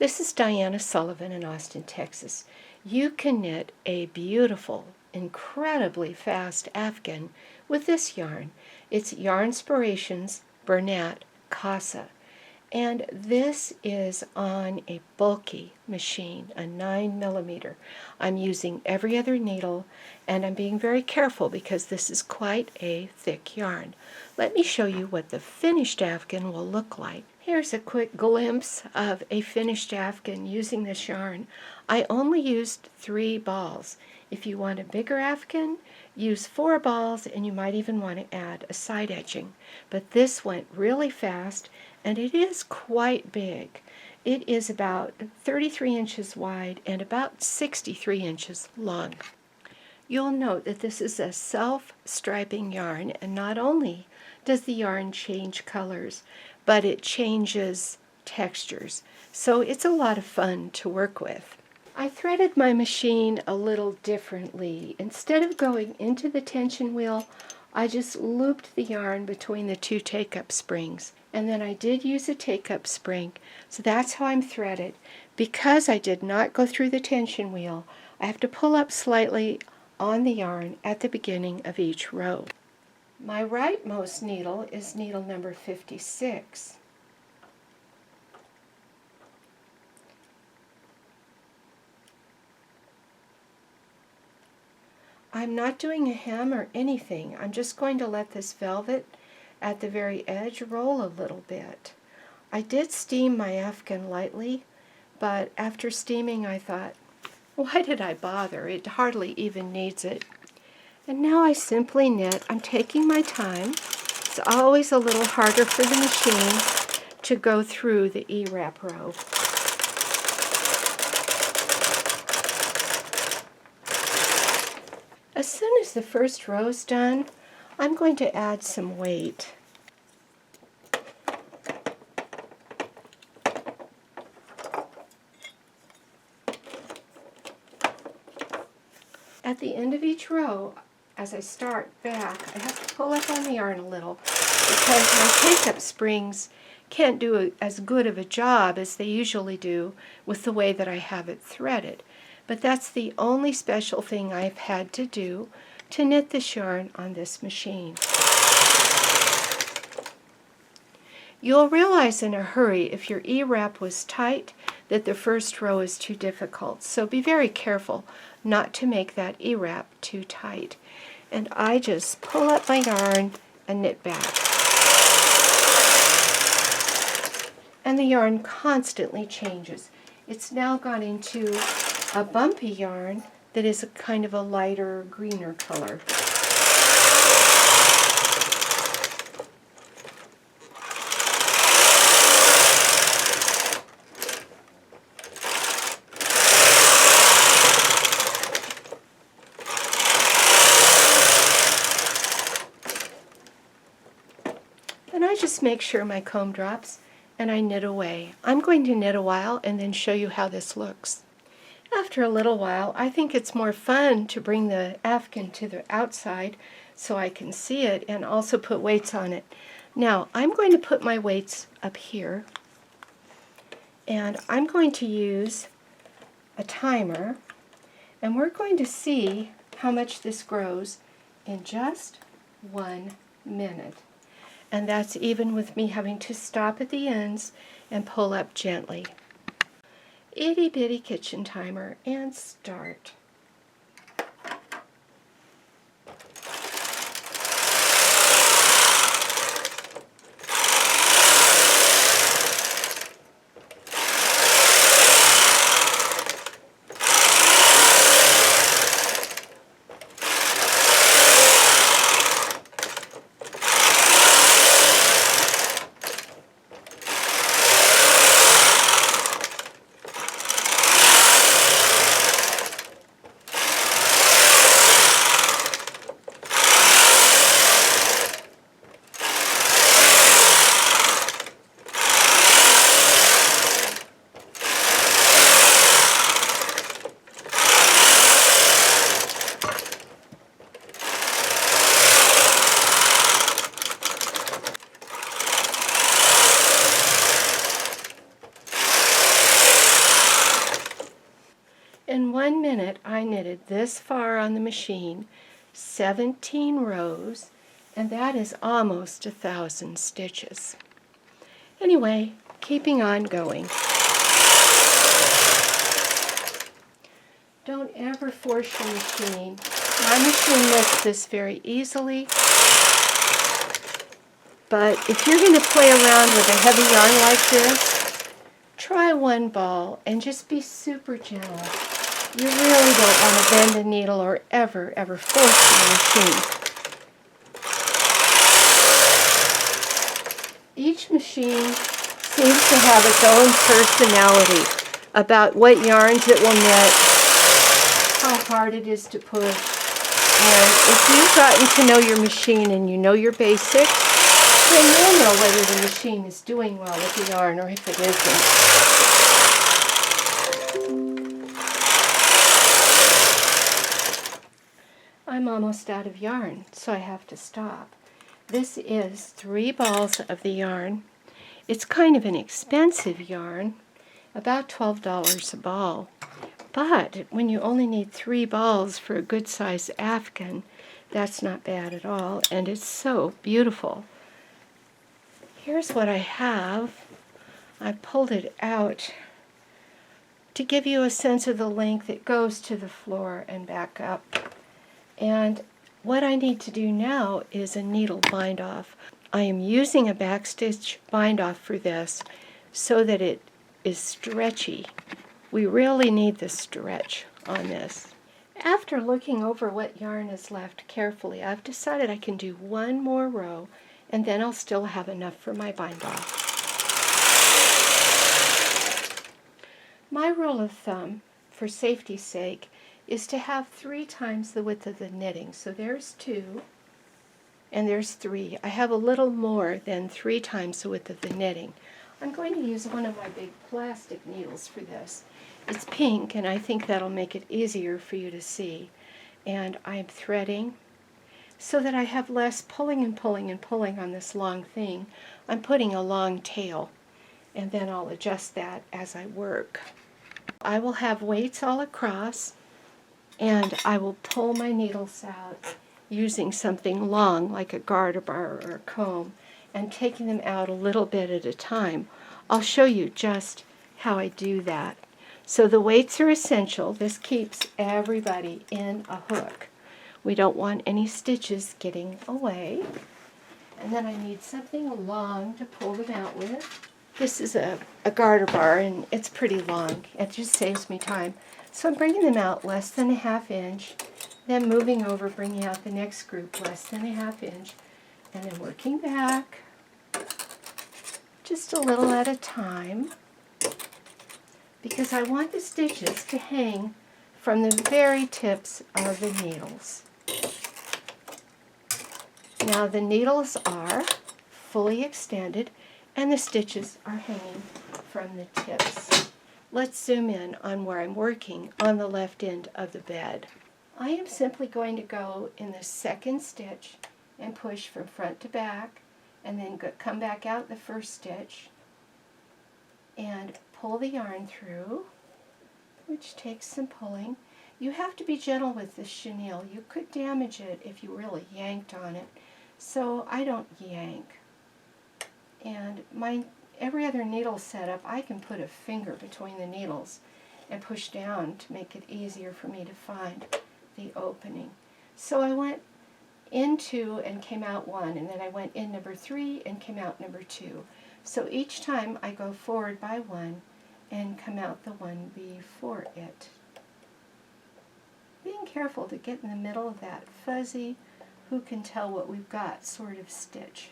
This is Diana Sullivan in Austin, Texas. You can knit a beautiful, incredibly fast Afghan with this yarn. It's Yarnspirations Bernat Casa. And this is on a bulky machine, a 9mm. I'm using every other needle, and I'm being very careful because this is quite a thick yarn. Let me show you what the finished Afghan will look like. Here's a quick glimpse of a finished Afghan using this yarn. I only used 3 balls. If you want a bigger Afghan, use 4 balls, and you might even want to add a side edging. But this went really fast, and it is quite big. It is about 33 inches wide and about 63 inches long. You'll note that this is a self-striping yarn, and not only does the yarn change colors, but it changes textures. So it's a lot of fun to work with. I threaded my machine a little differently. Instead of going into the tension wheel, I just looped the yarn between the 2 take-up springs. And then I did use a take-up spring, so that's how I'm threaded. Because I did not go through the tension wheel, I have to pull up slightly on the yarn at the beginning of each row. My rightmost needle is needle number 56. I'm not doing a hem or anything. I'm just going to let this velvet at the very edge roll a little bit. I did steam my Afghan lightly, but after steaming I thought, why did I bother? It hardly even needs it. And now I simply knit. I'm taking my time. It's always a little harder for the machine to go through the E-wrap row. As soon as the first row is done, I'm going to add some weight. At the end of each row, as I start back, I have to pull up on the yarn a little because my take-up springs can't do as good of a job as they usually do with the way that I have it threaded. But that's the only special thing I've had to do to knit this yarn on this machine. You'll realize in a hurry if your E-wrap was tight that the first row is too difficult. So be very careful not to make that E-wrap too tight. And I just pull up my yarn and knit back. And the yarn constantly changes. It's now gone into a bumpy yarn that is a kind of a lighter, greener color. And I just make sure my comb drops and I knit away. I'm going to knit a while and then show you how this looks. After a little while, I think it's more fun to bring the Afghan to the outside so I can see it and also put weights on it. Now, I'm going to put my weights up here, and I'm going to use a timer, and we're going to see how much this grows in just 1 minute. And that's even with me having to stop at the ends and pull up gently. Itty bitty kitchen timer, and start. knitted this far on the machine, 17 rows, and that is almost 1,000 stitches. Anyway, keeping on going. Don't ever force your machine. My machine lifts this very easily, but if you're going to play around with a heavy yarn like this, try one ball and just be super gentle. You really don't want to bend the needle or ever force the machine. Each machine seems to have its own personality about what yarns it will knit, how hard it is to push. And if you've gotten to know your machine and you know your basics, then you'll know whether the machine is doing well with the yarn or if it isn't. I'm almost out of yarn, so I have to stop. This is 3 balls of the yarn. It's kind of an expensive yarn, about $12 a ball. But when you only need 3 balls for a good size Afghan, that's not bad at all, and it's so beautiful. Here's what I have. I pulled it out to give you a sense of the length. It goes to the floor and back up. And what I need to do now is a needle bind off. I am using a backstitch bind off for this so that it is stretchy. We really need the stretch on this. After looking over what yarn is left carefully, I've decided I can do one more row and then I'll still have enough for my bind off. My rule of thumb, for safety's sake, is to have 3 times the width of the knitting. So there's 2 and there's 3. I have a little more than 3 times the width of the knitting. I'm going to use one of my big plastic needles for this. It's pink, and I think that'll make it easier for you to see. And I'm threading so that I have less pulling and pulling and pulling on this long thing. I'm putting a long tail, and then I'll adjust that as I work. I will have weights all across, and I will pull my needles out using something long like a garter bar or a comb and taking them out a little bit at a time. I'll show you just how I do that. So the weights are essential. This keeps everybody in a hook. We don't want any stitches getting away. And then I need something long to pull them out with. This is a garter bar, and it's pretty long. It just saves me time. So I'm bringing them out less than a ½ inch, then moving over, bringing out the next group less than a ½ inch, and then working back just a little at a time, because I want the stitches to hang from the very tips of the needles. Now the needles are fully extended and the stitches are hanging from the tips. Let's zoom in on where I'm working on the left end of the bed. I am simply going to go in the second stitch and push from front to back, and then come back out the first stitch and pull the yarn through, which takes some pulling. You have to be gentle with this chenille. You could damage it if you really yanked on it, so I don't yank. And every other needle setup, I can put a finger between the needles and push down to make it easier for me to find the opening. So I went into and came out 1, and then I went in number 3 and came out number 2. So each time I go forward by 1 and come out the one before it. Being careful to get in the middle of that fuzzy, who can tell what we've got sort of stitch.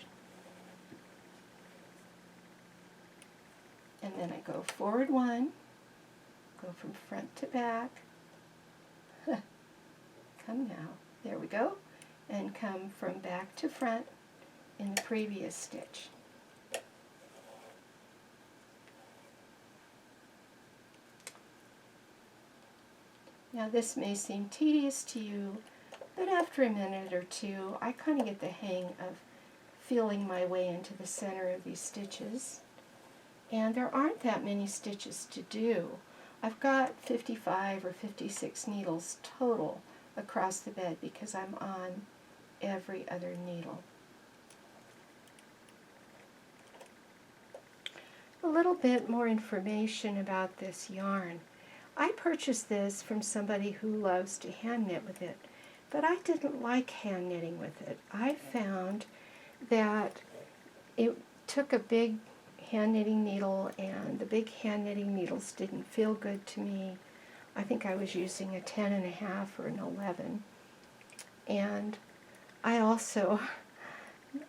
And then I go forward 1, go from front to back, come now, there we go, and come from back to front in the previous stitch. Now this may seem tedious to you, but after a minute or two, I kind of get the hang of feeling my way into the center of these stitches. And there aren't that many stitches to do. I've got 55 or 56 needles total across the bed because I'm on every other needle. A little bit more information about this yarn. I purchased this from somebody who loves to hand knit with it, but I didn't like hand knitting with it. I found that it took a big hand knitting needle, and the big hand knitting needles didn't feel good to me. I think I was using a 10.5 or an 11. And I also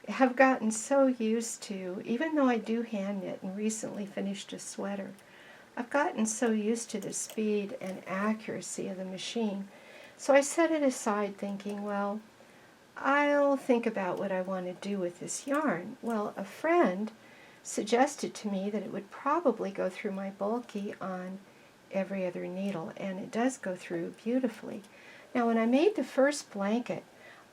have gotten so used to, even though I do hand knit and recently finished a sweater, I've gotten so used to the speed and accuracy of the machine. So I set it aside thinking, well, I'll think about what I want to do with this yarn. Well, a friend suggested to me that it would probably go through my bulky on every other needle, and it does go through beautifully. Now, when I made the first blanket,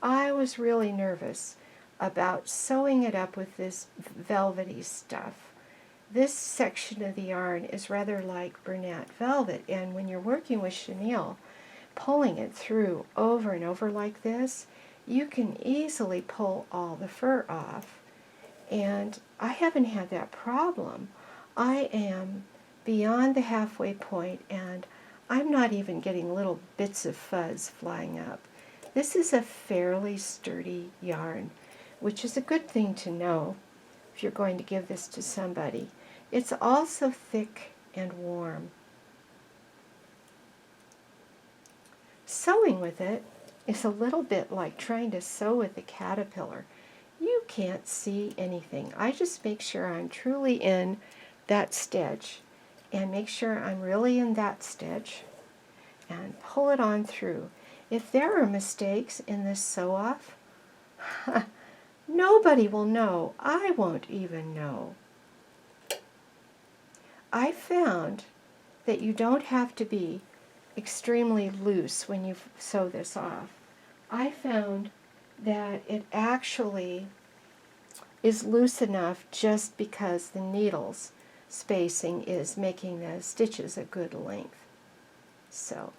I was really nervous about sewing it up with this velvety stuff. This section of the yarn is rather like Bernat velvet, and when you're working with chenille, pulling it through over and over like this, you can easily pull all the fur off. And I haven't had that problem. I am beyond the halfway point, and I'm not even getting little bits of fuzz flying up. This is a fairly sturdy yarn, which is a good thing to know if you're going to give this to somebody. It's also thick and warm. Sewing with it is a little bit like trying to sew with a caterpillar. You can't see anything. I just make sure I'm truly in that stitch and make sure I'm really in that stitch and pull it on through. If there are mistakes in this sew-off, nobody will know. I won't even know. I found that you don't have to be extremely loose when you sew this off. I found that it actually is loose enough just because the needles spacing is making the stitches a good length. So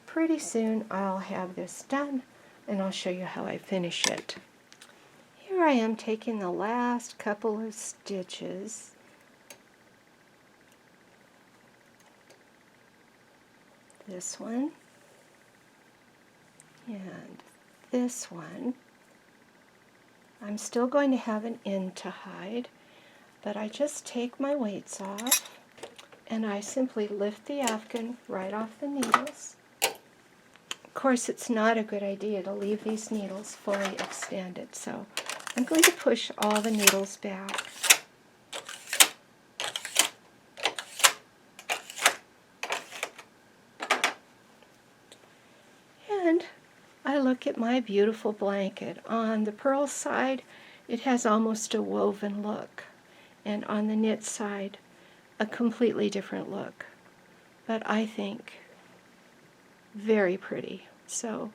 pretty soon I'll have this done, and I'll show you how I finish it. Here I am taking the last couple of stitches. This one and this one. I'm still going to have an end to hide, but I just take my weights off and I simply lift the Afghan right off the needles. Of course, it's not a good idea to leave these needles fully extended, so I'm going to push all the needles back. And I look at my beautiful blanket. On the purl side, it has almost a woven look, and on the knit side, a completely different look. But I think very pretty. So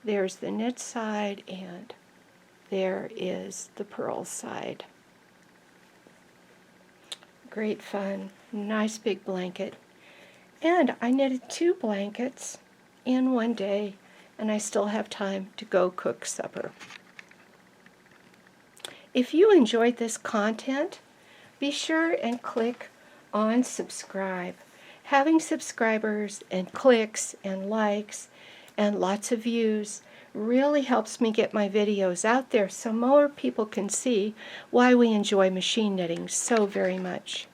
there's the knit side, and there is the purl side. Great fun. Nice big blanket. And I knitted 2 blankets in one day, and I still have time to go cook supper. If you enjoyed this content, be sure and click on subscribe. Having subscribers and clicks and likes and lots of views really helps me get my videos out there so more people can see why we enjoy machine knitting so very much.